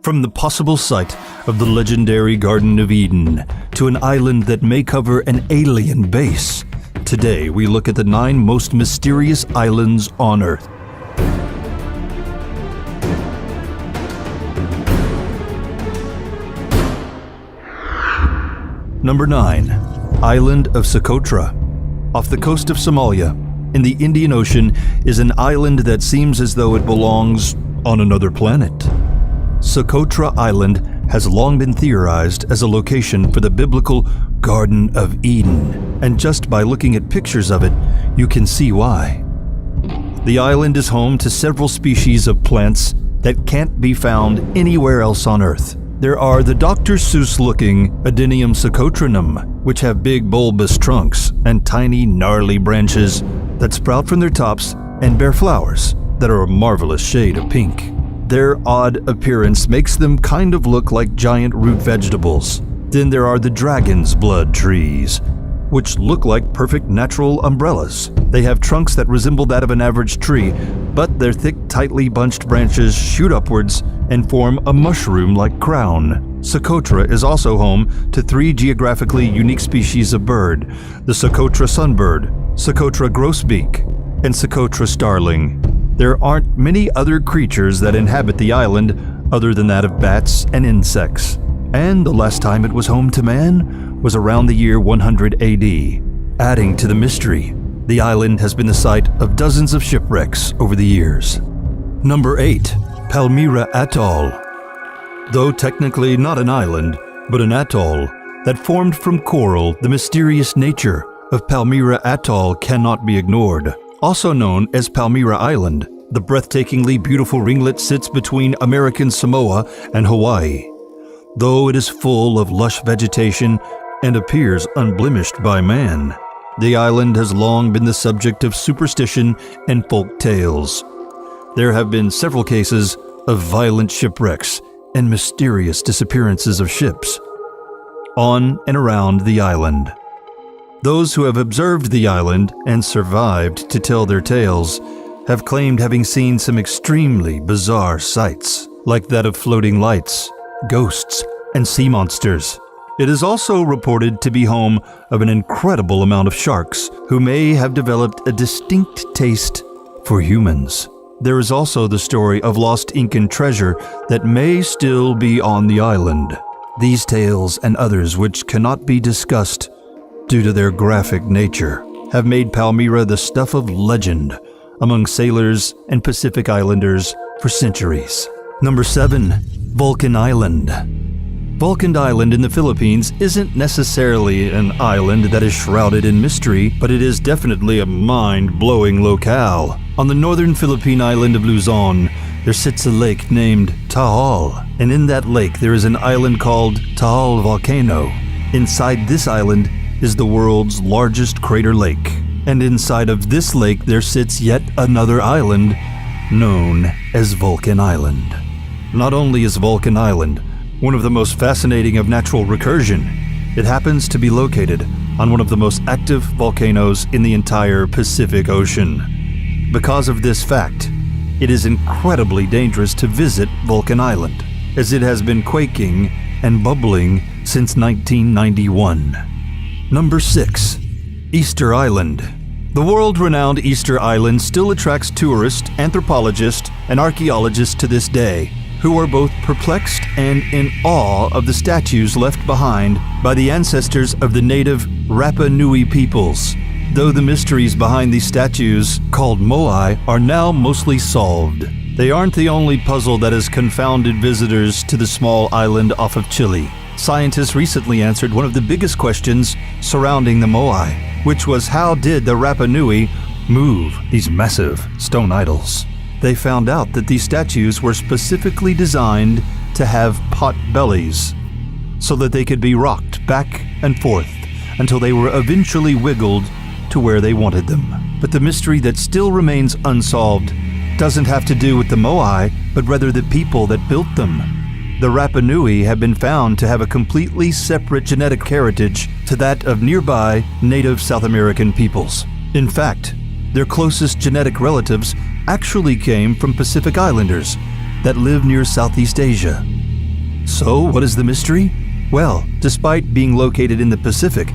From the possible site of the legendary Garden of Eden to an island that may cover an alien base, today we look at the 9 most mysterious islands on Earth. Number 9. Island of Socotra. Off the coast of Somalia, in the Indian Ocean, is an island that seems as though it belongs on another planet. Socotra Island has long been theorized as a location for the biblical Garden of Eden, and just by looking at pictures of it, you can see why. The island is home to several species of plants that can't be found anywhere else on Earth. There are the Dr. Seuss-looking Adenium socotranum, which have big bulbous trunks and tiny gnarly branches that sprout from their tops and bear flowers that are a marvelous shade of pink. Their odd appearance makes them kind of look like giant root vegetables. Then there are the dragon's blood trees, which look like perfect natural umbrellas. They have trunks that resemble that of an average tree, but their thick, tightly bunched branches shoot upwards and form a mushroom-like crown. Socotra is also home to 3 geographically unique species of bird: the Socotra sunbird, Socotra grosbeak, and Socotra starling. There aren't many other creatures that inhabit the island other than that of bats and insects. And the last time it was home to man was around the year 100 AD. Adding to the mystery, the island has been the site of dozens of shipwrecks over the years. Number 8. Palmyra Atoll. Though technically not an island, but an atoll that formed from coral, the mysterious nature of Palmyra Atoll cannot be ignored. Also known as Palmyra Island, the breathtakingly beautiful ringlet sits between American Samoa and Hawaii. Though it is full of lush vegetation and appears unblemished by man, the island has long been the subject of superstition and folk tales. There have been several cases of violent shipwrecks and mysterious disappearances of ships on and around the island. Those who have observed the island and survived to tell their tales have claimed having seen some extremely bizarre sights, like that of floating lights, ghosts, and sea monsters. It is also reported to be home of an incredible amount of sharks who may have developed a distinct taste for humans. There is also the story of lost Incan treasure that may still be on the island. These tales and others which cannot be discussed due to their graphic nature have made Palmyra the stuff of legend among sailors and Pacific Islanders for centuries. Number 7. Vulcan Island. Vulcan Island in the Philippines isn't necessarily an island that is shrouded in mystery, but it is definitely a mind-blowing locale. On the northern Philippine island of Luzon, there sits a lake named Taal, and in that lake there is an island called Taal Volcano. Inside this island is the world's largest crater lake, and inside of this lake there sits yet another island known as Vulcan Island. Not only is Vulcan Island one of the most fascinating of natural recursion, it happens to be located on one of the most active volcanoes in the entire Pacific Ocean. Because of this fact, it is incredibly dangerous to visit Vulcan Island, as it has been quaking and bubbling since 1991. Number 6. Easter Island. The world-renowned Easter Island still attracts tourists, anthropologists, and archaeologists to this day, who are both perplexed and in awe of the statues left behind by the ancestors of the native Rapa Nui peoples. Though the mysteries behind these statues, called moai, are now mostly solved, they aren't the only puzzle that has confounded visitors to the small island off of Chile. Scientists recently answered one of the biggest questions surrounding the moai, which was how did the Rapa Nui move these massive stone idols? They found out that these statues were specifically designed to have pot bellies, so that they could be rocked back and forth until they were eventually wiggled to where they wanted them. But the mystery that still remains unsolved doesn't have to do with the moai, but rather the people that built them. The Rapa Nui have been found to have a completely separate genetic heritage to that of nearby native South American peoples. In fact, their closest genetic relatives actually came from Pacific Islanders that live near Southeast Asia. So, what is the mystery? Well, despite being located in the Pacific,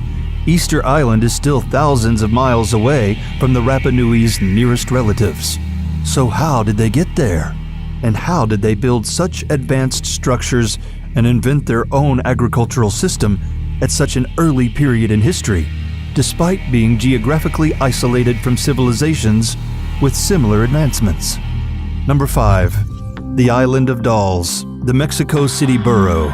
Easter Island is still thousands of miles away from the Rapa Nui's nearest relatives. So how did they get there? And how did they build such advanced structures and invent their own agricultural system at such an early period in history, despite being geographically isolated from civilizations with similar advancements? Number 5. The Island of Dolls. The Mexico City borough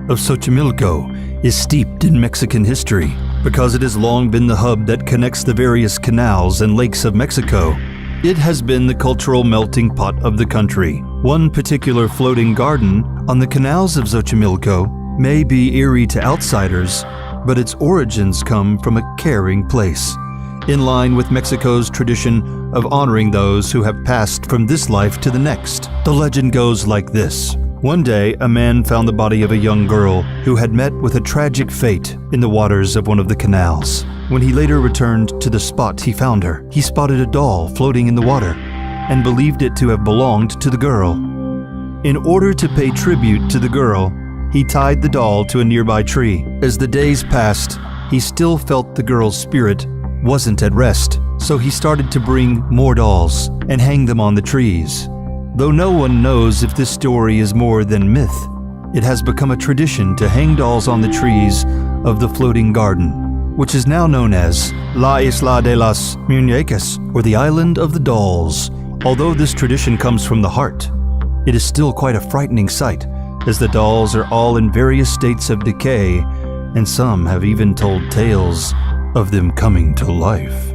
of Xochimilco is steeped in Mexican history because it has long been the hub that connects the various canals and lakes of Mexico. It has been the cultural melting pot of the country. One particular floating garden on the canals of Xochimilco may be eerie to outsiders, but its origins come from a caring place, in line with Mexico's tradition of honoring those who have passed from this life to the next. The legend goes like this. One day, a man found the body of a young girl who had met with a tragic fate in the waters of one of the canals. When he later returned to the spot he found her, he spotted a doll floating in the water and believed it to have belonged to the girl. In order to pay tribute to the girl, he tied the doll to a nearby tree. As the days passed, he still felt the girl's spirit wasn't at rest, so he started to bring more dolls and hang them on the trees. Though no one knows if this story is more than myth, it has become a tradition to hang dolls on the trees of the floating garden, which is now known as La Isla de las Muñecas, or the Island of the Dolls. Although this tradition comes from the heart, it is still quite a frightening sight, as the dolls are all in various states of decay, and some have even told tales of them coming to life.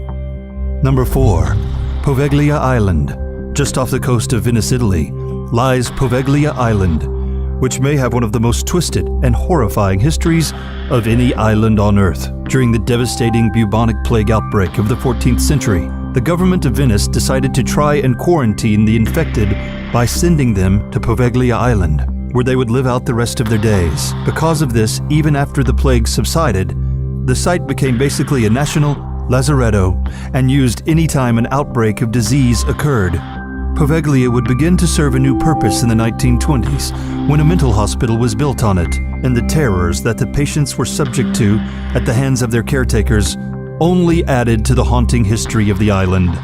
Number 4. Poveglia Island. Just off the coast of Venice, Italy, lies Poveglia Island, which may have one of the most twisted and horrifying histories of any island on Earth. During the devastating bubonic plague outbreak of the 14th century, the government of Venice decided to try and quarantine the infected by sending them to Poveglia Island, where they would live out the rest of their days. Because of this, even after the plague subsided, the site became basically a national lazaretto and used anytime an outbreak of disease occurred. Poveglia would begin to serve a new purpose in the 1920s when a mental hospital was built on it, and the terrors that the patients were subject to at the hands of their caretakers only added to the haunting history of the island.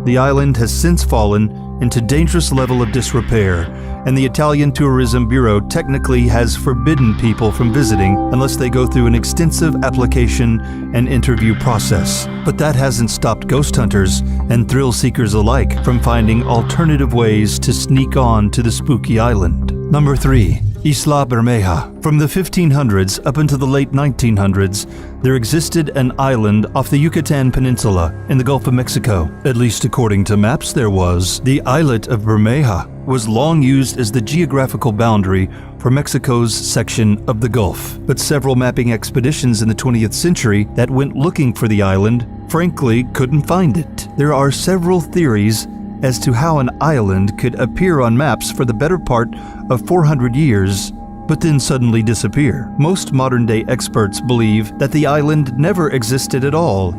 The island has since fallen into dangerous level of disrepair, and the Italian Tourism Bureau technically has forbidden people from visiting unless they go through an extensive application and interview process. But that hasn't stopped ghost hunters and thrill seekers alike from finding alternative ways to sneak on to the spooky island. Number 3. Isla Bermeja. From the 1500s up until the late 1900s, there existed an island off the Yucatan Peninsula in the Gulf of Mexico. At least according to maps there was. The islet of Bermeja was long used as the geographical boundary for Mexico's section of the Gulf. But several mapping expeditions in the 20th century that went looking for the island frankly couldn't find it. There are several theories as to how an island could appear on maps for the better part of 400 years, but then suddenly disappear. Most modern-day experts believe that the island never existed at all,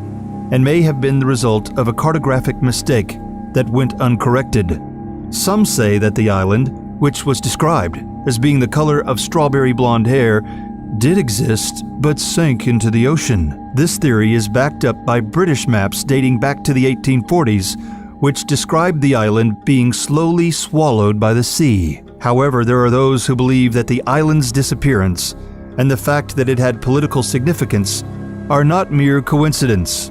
and may have been the result of a cartographic mistake that went uncorrected. Some say that the island, which was described as being the color of strawberry blonde hair, did exist, but sank into the ocean. This theory is backed up by British maps dating back to the 1840s, which described the island being slowly swallowed by the sea. However, there are those who believe that the island's disappearance and the fact that it had political significance are not mere coincidence,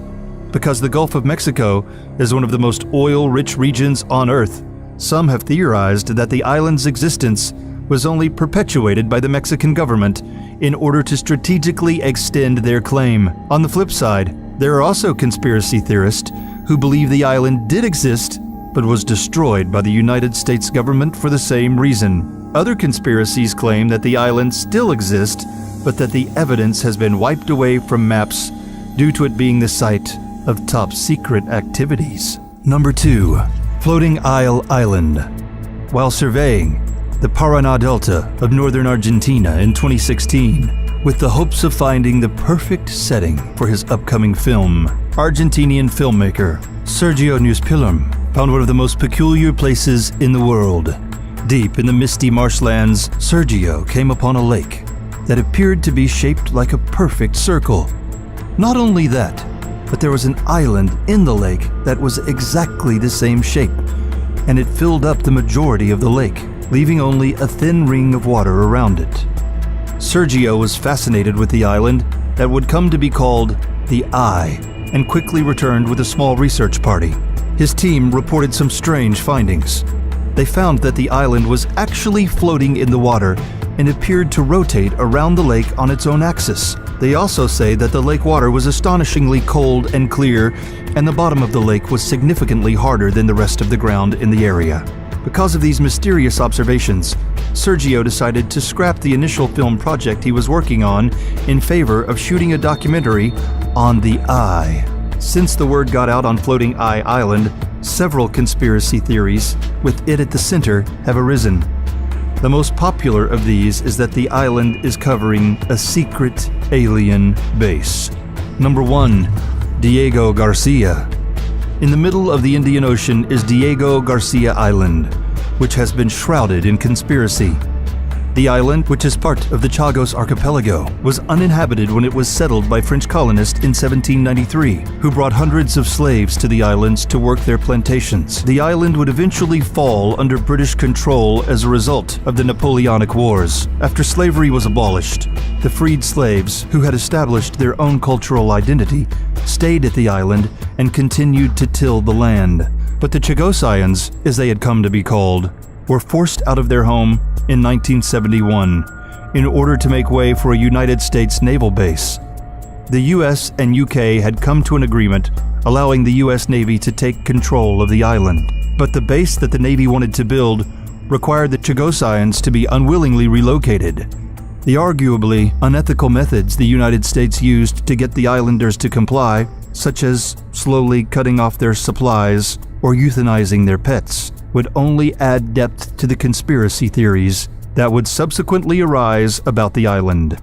because the Gulf of Mexico is one of the most oil-rich regions on Earth. Some have theorized that the island's existence was only perpetuated by the Mexican government in order to strategically extend their claim. On the flip side, there are also conspiracy theorists who believe the island did exist but was destroyed by the United States government for the same reason. Other conspiracies claim that the island still exists, but that the evidence has been wiped away from maps due to it being the site of top-secret activities. Number 2. Floating Isle Island. While surveying the Paraná Delta of northern Argentina in 2016, with the hopes of finding the perfect setting for his upcoming film, Argentinian filmmaker Sergio Newspilum found one of the most peculiar places in the world. Deep in the misty marshlands, Sergio came upon a lake that appeared to be shaped like a perfect circle. Not only that, but there was an island in the lake that was exactly the same shape, and it filled up the majority of the lake, leaving only a thin ring of water around it. Sergio was fascinated with the island that would come to be called the Eye, and quickly returned with a small research party. His team reported some strange findings. They found that the island was actually floating in the water and appeared to rotate around the lake on its own axis. They also say that the lake water was astonishingly cold and clear, and the bottom of the lake was significantly harder than the rest of the ground in the area. Because of these mysterious observations, Sergio decided to scrap the initial film project he was working on in favor of shooting a documentary on the Eye. Since the word got out on Floating Eye Island, several conspiracy theories, with it at the center, have arisen. The most popular of these is that the island is covering a secret alien base. Number 1. Diego Garcia. In the middle of the Indian Ocean is Diego Garcia Island, which has been shrouded in conspiracy. The island, which is part of the Chagos Archipelago, was uninhabited when it was settled by French colonists in 1793, who brought hundreds of slaves to the islands to work their plantations. The island would eventually fall under British control as a result of the Napoleonic Wars. After slavery was abolished, the freed slaves, who had established their own cultural identity, stayed at the island and continued to till the land. But the Chagosians, as they had come to be called, were forced out of their home in 1971 in order to make way for a United States naval base. The US and UK had come to an agreement allowing the US Navy to take control of the island. But the base that the Navy wanted to build required the Chagosians to be unwillingly relocated. The arguably unethical methods the United States used to get the islanders to comply, such as slowly cutting off their supplies or euthanizing their pets, would only add depth to the conspiracy theories that would subsequently arise about the island.